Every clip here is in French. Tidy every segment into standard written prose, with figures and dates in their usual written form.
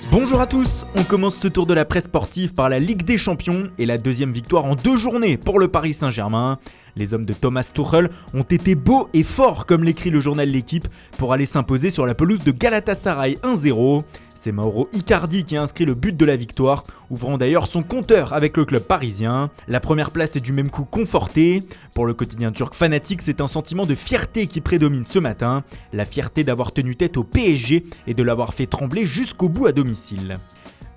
Bonjour à tous, on commence ce tour de la presse sportive par la Ligue des Champions et la deuxième victoire en 2 journées pour le Paris Saint-Germain. Les hommes de Thomas Tuchel ont été beaux et forts, comme l'écrit le journal L'Équipe, pour aller s'imposer sur la pelouse de Galatasaray 1-0. C'est Mauro Icardi qui a inscrit le but de la victoire, ouvrant d'ailleurs son compteur avec le club parisien. La première place est du même coup confortée. Pour le quotidien turc fanatique, c'est un sentiment de fierté qui prédomine ce matin. La fierté d'avoir tenu tête au PSG et de l'avoir fait trembler jusqu'au bout à domicile.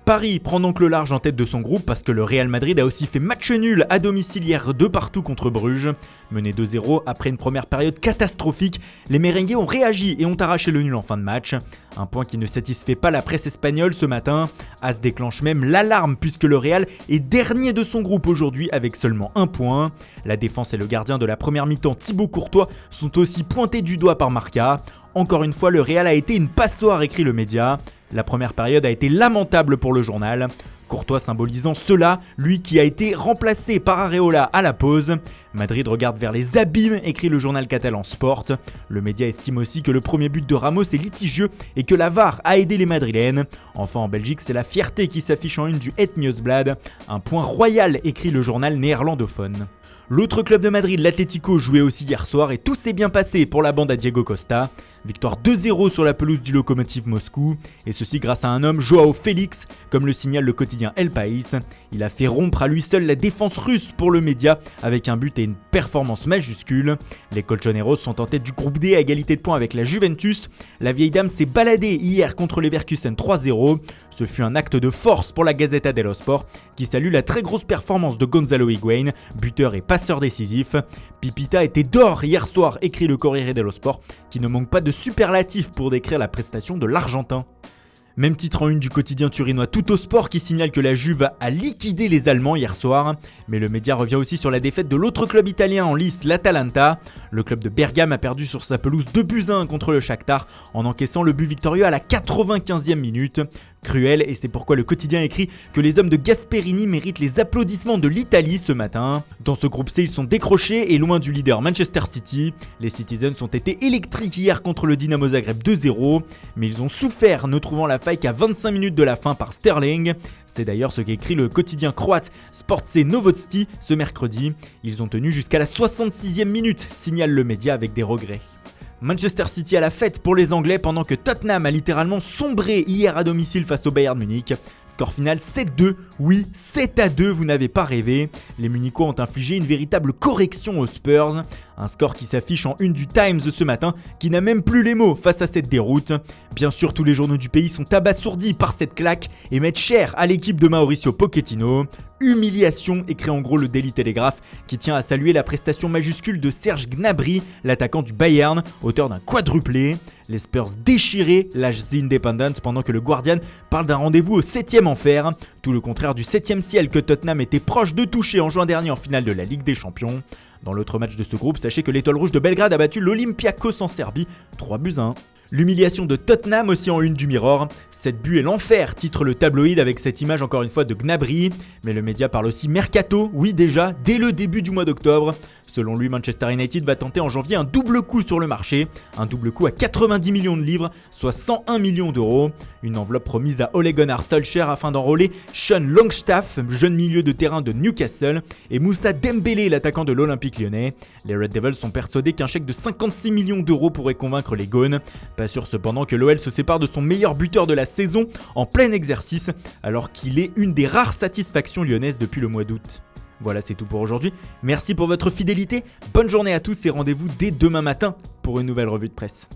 Paris prend donc le large en tête de son groupe parce que le Real Madrid a aussi fait match nul à domicile hier 2-2 contre Bruges. Mené 2-0 après une première période catastrophique, les merengues ont réagi et ont arraché le nul en fin de match. Un point qui ne satisfait pas la presse espagnole ce matin. AS déclenche même l'alarme puisque le Real est dernier de son groupe aujourd'hui avec seulement 1 point. La défense et le gardien de la première mi-temps Thibaut Courtois sont aussi pointés du doigt par Marca. Encore une fois, le Real a été une passoire, écrit le média. La première période a été lamentable pour le journal. Courtois symbolisant cela, lui qui a été remplacé par Areola à la pause. Madrid regarde vers les abîmes, écrit le journal catalan Sport. Le média estime aussi que le premier but de Ramos est litigieux et que la VAR a aidé les Madrilènes. Enfin en Belgique, c'est la fierté qui s'affiche en une du Het Nieuwsblad. Un point royal, écrit le journal néerlandophone. L'autre club de Madrid, l'Atlético, jouait aussi hier soir et tout s'est bien passé pour la bande à Diego Costa. Victoire 2-0 sur la pelouse du Lokomotiv Moscou, et ceci grâce à un homme, Joao Félix, comme le signale le quotidien El País. Il a fait rompre à lui seul la défense russe pour le média avec un but et une performance majuscule. Les Colchoneros sont en tête du groupe D à égalité de points avec la Juventus. La vieille dame s'est baladée hier contre les Leverkusen 3-0. Ce fut un acte de force pour la Gazzetta dello Sport qui salue la très grosse performance de Gonzalo Higuaín, buteur et passeur décisif. Pipita était d'or hier soir, écrit le Corriere dello Sport, qui ne manque pas de superlatifs pour décrire la prestation de l'Argentin. Même titre en une du quotidien turinois Tuttosport qui signale que la Juve a liquidé les Allemands hier soir. Mais le média revient aussi sur la défaite de l'autre club italien en lice, l'Atalanta. Le club de Bergame a perdu sur sa pelouse 2-1 contre le Shakhtar en encaissant le but victorieux à la 95e minute. Cruel, et c'est pourquoi le quotidien écrit que les hommes de Gasperini méritent les applaudissements de l'Italie ce matin. Dans ce groupe C, ils sont décrochés et loin du leader Manchester City. Les Citizens ont été électriques hier contre le Dinamo Zagreb 2-0, mais ils ont souffert, ne trouvant la faille qu'à 25 minutes de la fin par Sterling. C'est d'ailleurs ce qu'écrit le quotidien croate Sportse Novosti ce mercredi. Ils ont tenu jusqu'à la 66e minute, signale le média avec des regrets. Manchester City à la fête pour les Anglais pendant que Tottenham a littéralement sombré hier à domicile face au Bayern Munich. Score final 7-2, oui 7-2, vous n'avez pas rêvé. Les Munichois ont infligé une véritable correction aux Spurs. Un score qui s'affiche en une du Times ce matin, qui n'a même plus les mots face à cette déroute. Bien sûr, tous les journaux du pays sont abasourdis par cette claque et mettent cher à l'équipe de Mauricio Pochettino. Humiliation, écrit en gros le Daily Telegraph, qui tient à saluer la prestation majuscule de Serge Gnabry, l'attaquant du Bayern, auteur d'un quadruplé. Les Spurs déchirés lâchent The Independent pendant que le Guardian parle d'un rendez-vous au 7e enfer, tout le contraire du 7e ciel que Tottenham était proche de toucher en juin dernier en finale de la Ligue des Champions. Dans l'autre match de ce groupe, sachez que l'Étoile Rouge de Belgrade a battu l'Olympiakos en Serbie 3-1. L'humiliation de Tottenham aussi en une du Mirror. Cette bulle est l'enfer, titre le tabloïd avec cette image encore une fois de Gnabry. Mais le média parle aussi mercato, oui déjà, dès le début du mois d'octobre. Selon lui, Manchester United va tenter en janvier un double coup sur le marché. Un double coup à 90 millions de livres, soit 101 millions d'euros. Une enveloppe promise à Ole Gunnar Solskjaer afin d'enrôler Sean Longstaff, jeune milieu de terrain de Newcastle, et Moussa Dembélé, l'attaquant de l'Olympique Lyonnais. Les Red Devils sont persuadés qu'un chèque de 56 millions d'euros pourrait convaincre les Gones. Pas sûr cependant que l'OL se sépare de son meilleur buteur de la saison en plein exercice, alors qu'il est une des rares satisfactions lyonnaises depuis le mois d'août. Voilà, c'est tout pour aujourd'hui. Merci pour votre fidélité, bonne journée à tous et rendez-vous dès demain matin pour une nouvelle revue de presse.